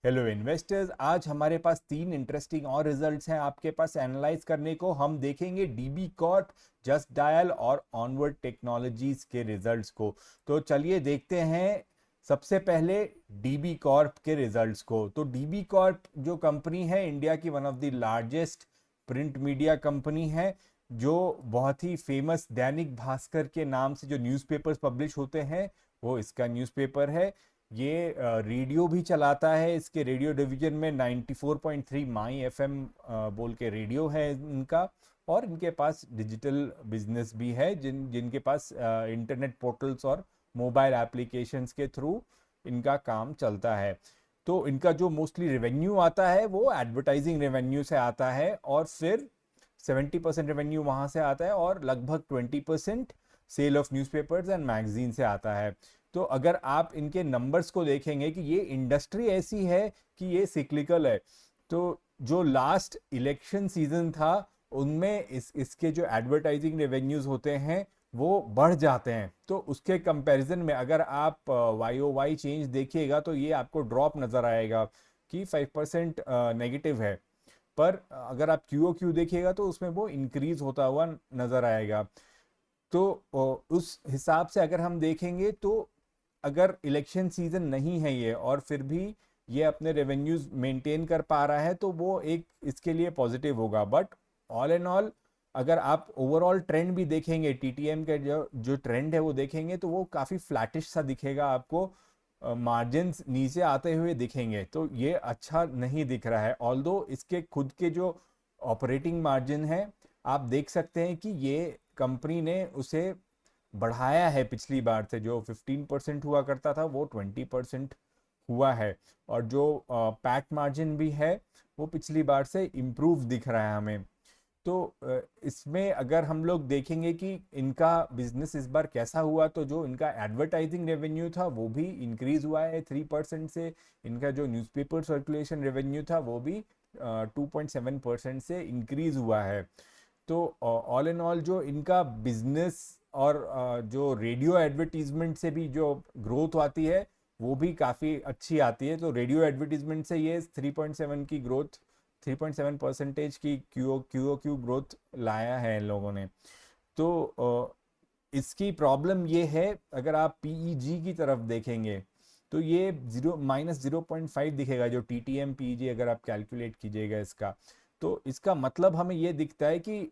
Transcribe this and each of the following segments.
Hello investors, आज हमारे पास तीन इंटरेस्टिंग और रिजल्ट्स हैं आपके पास एनालाइज करने को। हम देखेंगे डीबी कॉर्प, जस्ट डायल और ऑनवर्ड टेक्नोलॉजीज के रिजल्ट्स को। तो चलिए देखते हैं सबसे पहले डीबी कॉर्प के रिजल्ट्स को। तो डीबी कॉर्प जो कंपनी है, इंडिया की one of the largest print media company है, जो बहुत ही फेमस दैनिक भास्कर के नाम से जो न्यूज़पेपर्स पब्लिश होते हैं वो इसका न्यूज़पेपर है। ये रेडियो भी चलाता है। इसके रेडियो डिवीजन में 94.3 माई एफएम बोल के रेडियो है इनका। और इनके पास डिजिटल बिजनेस भी है, जिनके पास इंटरनेट पोर्टल्स और मोबाइल एप्लीकेशंस के थ्रू इनका काम चलता है। तो इनका जो मोस्टली रेवेन्यू आता है वो एडवर्टाइजिंग रेवेन्यू से आता है, और फिर 70% रेवेन्यू वहां से आता है, और लगभग 20% sale of newspapers and magazine से आता है। तो अगर आप इनके नंबर्स को देखेंगे कि ये इंडस्ट्री ऐसी है कि ये सिक्लिकल है। तो जो लास्ट इलेक्शन सीजन था उनमें इसके जो एडवर्टाइजिंग रेवेन्यूज होते हैं वो बढ़ जाते हैं। तो उसके कंपैरिजन में अगर आप वाई ओ वाई चेंज देखिएगा तो ये आपको ड्रॉप नजर आएगा कि 5% नेगेटिव है। पर अगर आप क्यू ओ क्यू देखिएगा तो उसमें वो इंक्रीज होता हुआ नजर आएगा। तो उस हिसाब से अगर हम देखेंगे तो अगर इलेक्शन सीजन नहीं है ये, और फिर भी ये अपने रेवेन्यूज मेंटेन कर पा रहा है, तो वो एक इसके लिए पॉजिटिव होगा। बट ऑल एंड ऑल अगर आप ओवरऑल ट्रेंड भी देखेंगे, टीटीएम का जो जो ट्रेंड है वो देखेंगे, तो वो काफ़ी फ्लैटिश सा दिखेगा आपको। मार्जिन्स नीचे आते हुए दिखेंगे, तो ये अच्छा नहीं दिख रहा है। ऑल्दो इसके खुद के जो ऑपरेटिंग मार्जिन है, आप देख सकते हैं कि ये कंपनी ने उसे बढ़ाया है। पिछली बार से जो 15% हुआ करता था वो 20% हुआ है। और जो पैट मार्जिन भी है वो पिछली बार से इम्प्रूव दिख रहा है हमें। तो इसमें अगर हम लोग देखेंगे कि इनका बिजनेस इस बार कैसा हुआ, तो जो इनका एडवर्टाइजिंग रेवेन्यू था वो भी इंक्रीज हुआ है 3% से। इनका जो न्यूज़पेपर सर्कुलेशन रेवेन्यू था वो भी 2.7% से इंक्रीज हुआ है। तो ऑल इन ऑल जो इनका बिजनेस और जो रेडियो एडवर्टीजमेंट से भी जो ग्रोथ आती है वो भी काफ़ी अच्छी आती है। तो रेडियो एडवर्टीजमेंट से ये 3.7 की ग्रोथ, 3.7% की क्यू ग्रोथ लाया है इन लोगों ने। तो इसकी प्रॉब्लम ये है, अगर आप पीईजी की तरफ देखेंगे तो ये -0.5 दिखेगा, जो टीटीएम पीईजी अगर आप कैलकुलेट कीजिएगा इसका। तो इसका मतलब हमें ये दिखता है कि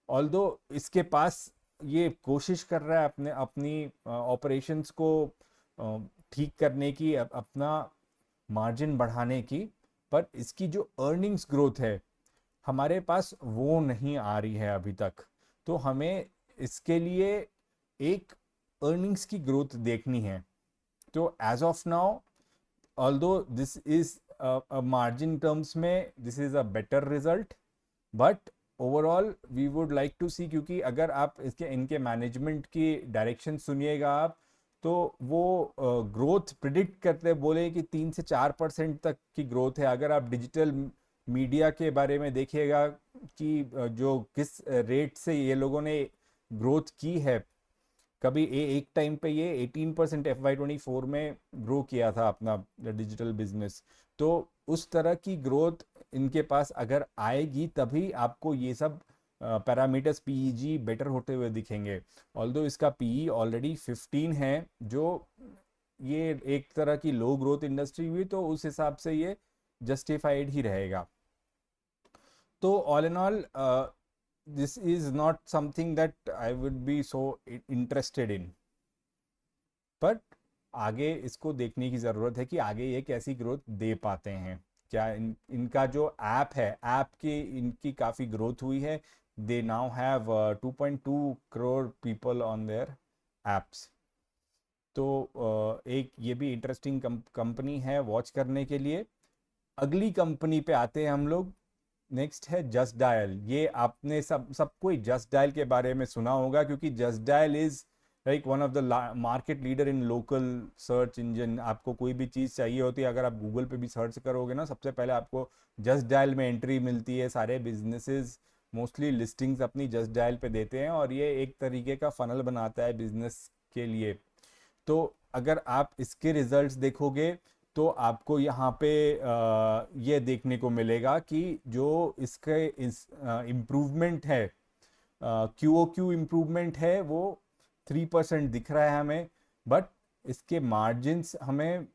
ऑल्दो इसके पास ये कोशिश कर रहा है अपने अपनी ऑपरेशंस को ठीक करने की, अपना मार्जिन बढ़ाने की, पर इसकी जो अर्निंग्स ग्रोथ है हमारे पास वो नहीं आ रही है अभी तक। तो हमें इसके लिए एक अर्निंग्स की ग्रोथ देखनी है। तो as of now, although this is margin terms में this is a better result, but overall we would like to see, क्योंकि अगर आप इसके इनके मैनेजमेंट की डायरेक्शन सुनिएगा आप, तो वो ग्रोथ प्रिडिक्ट करते बोले कि 3 से 4% तक की ग्रोथ है। अगर आप डिजिटल मीडिया के बारे में देखिएगा कि जो किस रेट से ये लोगों ने ग्रोथ की है, कभी एक टाइम पे ये 18% FY24 में ग्रो किया था अपना डिजिटल बिजनेस। तो उस तरह की ग्रोथ इनके पास अगर आएगी तभी आपको ये सब पैरामीटर्स पीईजी बेटर होते हुए दिखेंगे। ऑल्दो इसका पीई ऑलरेडी 15 है, जो ये एक तरह की लो ग्रोथ इंडस्ट्री हुई, तो उस हिसाब से ये जस्टिफाइड ही रहेगा। तो all in all this is not something that I would be so interested in, but आगे इसको देखने की ज़रूरत है कि आगे ये कैसी ग्रोथ दे पाते हैं। क्या इनका जो ऐप है, ऐप की इनकी काफ़ी ग्रोथ हुई है। They now have 2.2 crore people on their apps. तो एक ये भी इंटरेस्टिंग कंपनी है वॉच करने के लिए। अगली कंपनी पे आते हैं हम लोग। नेक्स्ट है जस्ट डायल। ये आपने सब कोई जस्ट डायल के बारे में सुना होगा, क्योंकि just dial is like one of the market leader in local search engine. आपको कोई भी चीज़ चाहिए होती है, अगर आप गूगल पे भी सर्च करोगे ना, सबसे पहले आपको जस्ट डायल में एंट्री मिलती है। सारे बिजनेसेस मोस्टली लिस्टिंग्स अपनी जस्ट डायल पे देते हैं, और ये एक तरीके का फनल बनाता है बिजनेस के लिए। तो अगर आप इसके रिजल्ट्स देखोगे तो आपको यहाँ पे ये देखने को मिलेगा कि जो इसके इस इम्प्रूवमेंट है, क्यू ओ क्यू इम्प्रूवमेंट है, वो 3% दिख रहा है हमें, बट इसके मार्जिन्स हमें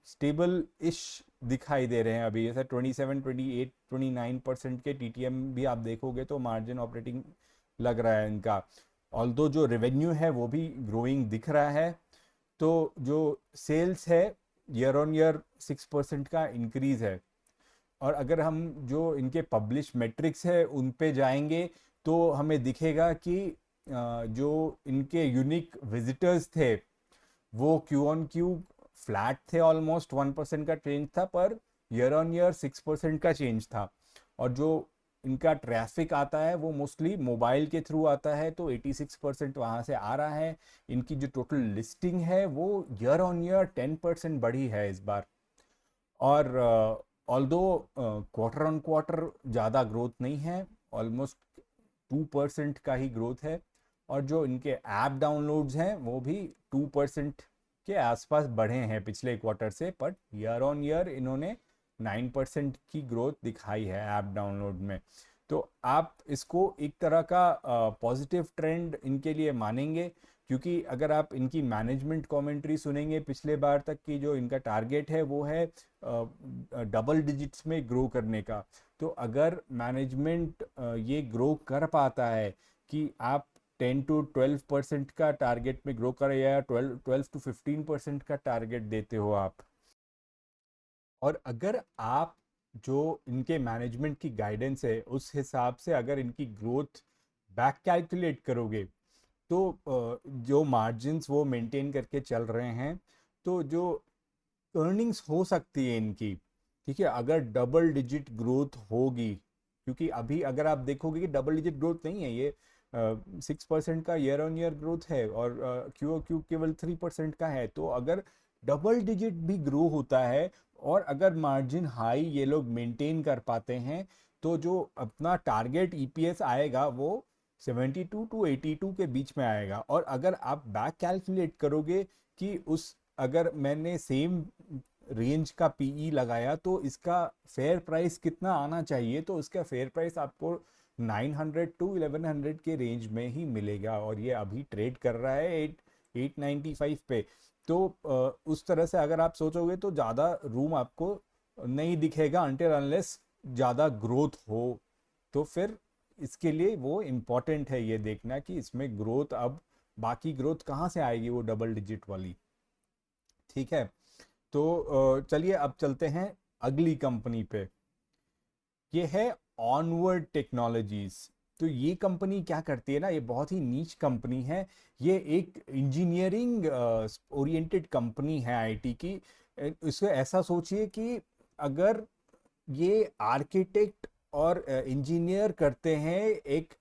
स्टेबल इश दिखाई दे रहे हैं अभी। जैसे 27, 28, 29% के टीटीएम भी आप देखोगे तो मार्जिन ऑपरेटिंग लग रहा है इनका। ऑल्दो जो रेवेन्यू है वो भी ग्रोइंग दिख रहा है। तो जो सेल्स है ईयर ऑन ईयर 6% का इंक्रीज है। और अगर हम जो इनके पब्लिश मेट्रिक्स है उन पे जाएंगे तो हमें दिखेगा कि जो इनके यूनिक विजिटर्स थे वो क्यू ऑन क्यू फ्लैट थे, ऑलमोस्ट 1% का चेंज था, पर ईयर ऑन ईयर 6% का चेंज था। और जो इनका ट्रैफिक आता है वो मोस्टली मोबाइल के थ्रू आता है, तो 86% वहाँ से आ रहा है। इनकी जो टोटल लिस्टिंग है वो ईयर ऑन ईयर 10% बढ़ी है इस बार। और ऑल्दो क्वार्टर ऑन क्वार्टर ज़्यादा ग्रोथ नहीं है, ऑलमोस्ट 2% का ही ग्रोथ है। और जो इनके ऐप डाउनलोड्स हैं वो भी 2% के आसपास बढ़े हैं पिछले क्वार्टर से, बट ईयर ऑन ईयर इन्होंने 9% की ग्रोथ दिखाई है ऐप डाउनलोड में। तो आप इसको एक तरह का पॉजिटिव ट्रेंड इनके लिए मानेंगे, क्योंकि अगर आप इनकी मैनेजमेंट कमेंट्री सुनेंगे पिछले बार तक की, जो इनका टारगेट है वो है डबल डिजिट्स में ग्रो करने का। तो अगर मैनेजमेंट ये ग्रो कर पाता है कि आप 10 to 12% का टारगेट में ग्रो करें, या 12 to 15% का टारगेट देते हो आप, और अगर आप जो इनके मैनेजमेंट की गाइडेंस है उस हिसाब से अगर इनकी ग्रोथ बैक कैलकुलेट करोगे, तो जो मार्जिन्स वो मेंटेन करके चल रहे हैं, तो जो अर्निंग्स हो सकती है इनकी, ठीक है, अगर डबल डिजिट ग्रोथ होगी, क्योंकि अभी अगर आप देखोगे कि डबल डिजिट ग्रोथ नहीं है ये, 6% का ईयर ऑन ईयर ग्रोथ है और क्यू क्यू केवल 3% का है। तो अगर डबल डिजिट भी ग्रो होता है और अगर मार्जिन हाई ये लोग मेंटेन कर पाते हैं, तो जो अपना टारगेट ईपीएस आएगा वो 72 to 82 के बीच में आएगा। और अगर आप बैक कैलकुलेट करोगे कि उस अगर मैंने सेम रेंज का पीई लगाया तो इसका फेयर प्राइस कितना आना चाहिए, तो इसका फेयर प्राइस आपको 900 to 1100 के रेंज में ही मिलेगा, और ये अभी ट्रेड कर रहा है 895 पे। तो उस तरह से अगर आप सोचोगे तो ज़्यादा रूम आपको नहीं दिखेगा अनटिल अनलेस ज़्यादा ग्रोथ हो। तो फिर इसके लिए वो इम्पॉर्टेंट है ये देखना कि इसमें ग्रोथ, अब बाकी ग्रोथ कहाँ से आएगी वो डबल डिजिट वाली। ठीक है, तो चलिए अब चलते हैं अगली कंपनी पे। ये है ऑनवर्ड टेक्नोलॉजीज। तो ये कंपनी क्या करती है ना, ये बहुत ही नीच कंपनी है। ये एक इंजीनियरिंग ओरिएंटेड कंपनी है आईटी की। इसको ऐसा सोचिए कि अगर ये आर्किटेक्ट और इंजीनियर करते हैं एक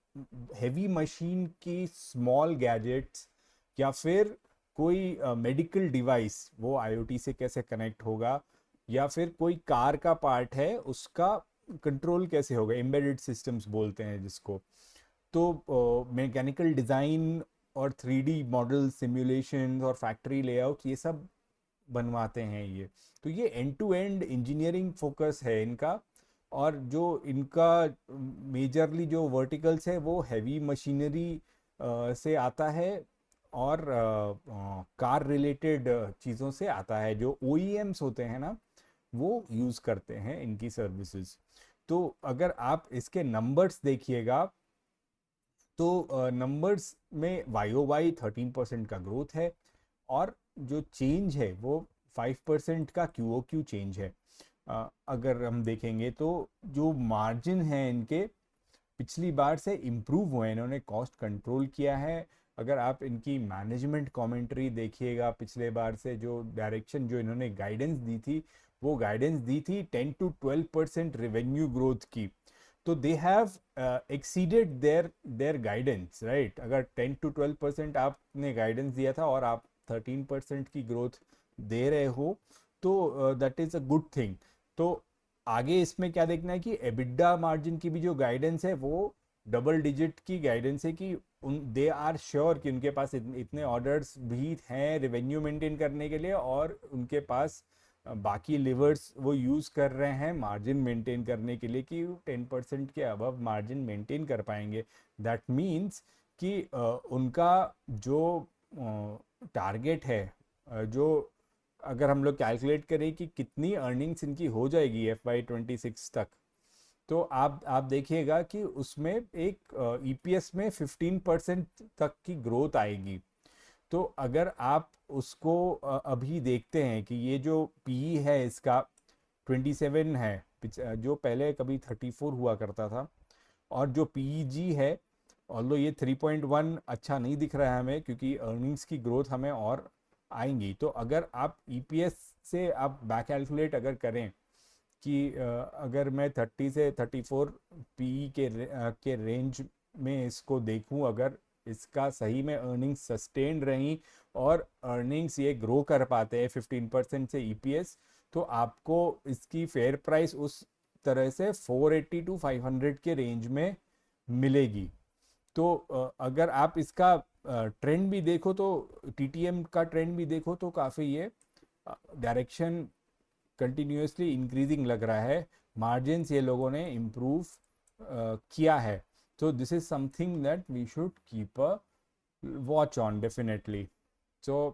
हेवी मशीन की स्मॉल गैजेट्स, या फिर कोई मेडिकल डिवाइस वो आईओटी से कैसे कनेक्ट होगा, या फिर कोई कार का पार्ट है उसका कंट्रोल कैसे होगा, एम्बेडेड सिस्टम्स बोलते हैं जिसको। तो मैकेनिकल डिज़ाइन और 3D मॉडल सिमुलेशन और फैक्ट्री लेआउट ये सब बनवाते हैं ये। तो ये end to end engineering focus है इनका। और जो इनका मेजरली जो वर्टिकल्स है वो हैवी मशीनरी से आता है, और कार रिलेटेड चीज़ों से आता है। जो ओईएम्स होते हैं ना वो यूज़ करते हैं इनकी सर्विसेज। तो अगर आप इसके नंबर्स देखिएगा तो नंबर्स में वाई ओ वाई 13% का ग्रोथ है, और जो चेंज है वो 5% का क्यू ओ क्यू चेंज है। अगर हम देखेंगे तो जो मार्जिन है इनके पिछली बार से इम्प्रूव हुए हैं, इन्होंने कॉस्ट कंट्रोल किया है। अगर आप इनकी मैनेजमेंट कमेंट्री देखिएगा पिछले बार से, जो डायरेक्शन जो इन्होंने गाइडेंस दी थी, वो गाइडेंस दी थी 10 to 12% रेवेन्यू ग्रोथ की। तो they have exceeded their guidance, right. अगर 10 to 12% आपने गाइडेंस दिया था और आप 13% की ग्रोथ दे रहे हो, तो that is a good thing. तो आगे इसमें क्या देखना है कि एबिडा मार्जिन की भी जो गाइडेंस है वो डबल डिजिट की गाइडेंस है, कि उन दे आर श्योर कि उनके पास इतने ऑर्डर्स भी हैं रेवेन्यू मेंटेन करने के लिए, और उनके पास बाकी लिवर्स वो यूज़ कर रहे हैं मार्जिन मेंटेन करने के लिए कि 10% के अबव मार्जिन मेंटेन कर पाएंगे। दैट मीन्स कि उनका जो टारगेट है, जो अगर हम लोग कैलकुलेट करें कि कितनी अर्निंग्स इनकी हो जाएगी FY26 तक, तो आप देखिएगा कि उसमें एक ईपीएस में 15% तक की ग्रोथ आएगी। तो अगर आप उसको अभी देखते हैं कि ये जो पी है इसका 27 है, जो पहले कभी 34 हुआ करता था, और जो पीईजी है, ऑल्दो ये 3.1 अच्छा नहीं दिख रहा है हमें, क्योंकि अर्निंग्स की ग्रोथ हमें और आएंगी। तो अगर आप ईपीएस से आप बैक कैलकुलेट अगर करें कि अगर मैं 30 से 34 पी के रेंज में इसको देखूं, अगर इसका सही में अर्निंग्स सस्टेन्ड रही और अर्निंग्स ये ग्रो कर पाते हैं 15% से ईपीएस, तो आपको इसकी फेयर प्राइस उस तरह से 480 टू 500 के रेंज में मिलेगी। तो अगर आप इसका ट्रेंड भी देखो, तो टीटीएम का ट्रेंड भी देखो, तो काफ़ी ये डायरेक्शन कंटिन्यूसली इंक्रीजिंग लग रहा है। मार्जिन्स ये लोगों ने इम्प्रूव किया है। तो this is something that we should keep a watch on definitely. So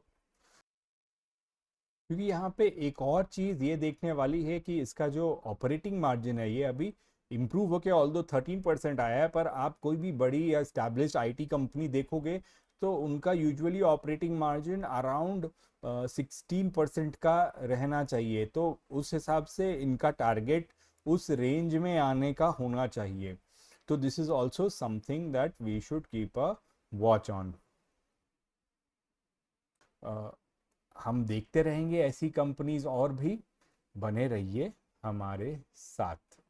क्योंकि यहाँ पे एक और चीज़ ये देखने वाली है कि इसका जो ऑपरेटिंग मार्जिन है ये अभी इम्प्रूव होकर ऑल्दो 13% आया है, पर आप कोई भी बड़ी या एस्टैब्लिश्ड आईटी कंपनी देखोगे तो उनका यूजुअली ऑपरेटिंग मार्जिन अराउंड 16% का रहना चाहिए। तो उस हिसाब से इनका टारगेट उस रेंज में आने का होना चाहिए। तो this is also something that we should keep a watch on. हम देखते रहेंगे ऐसी कंपनीज और भी। बने रहिए हमारे साथ।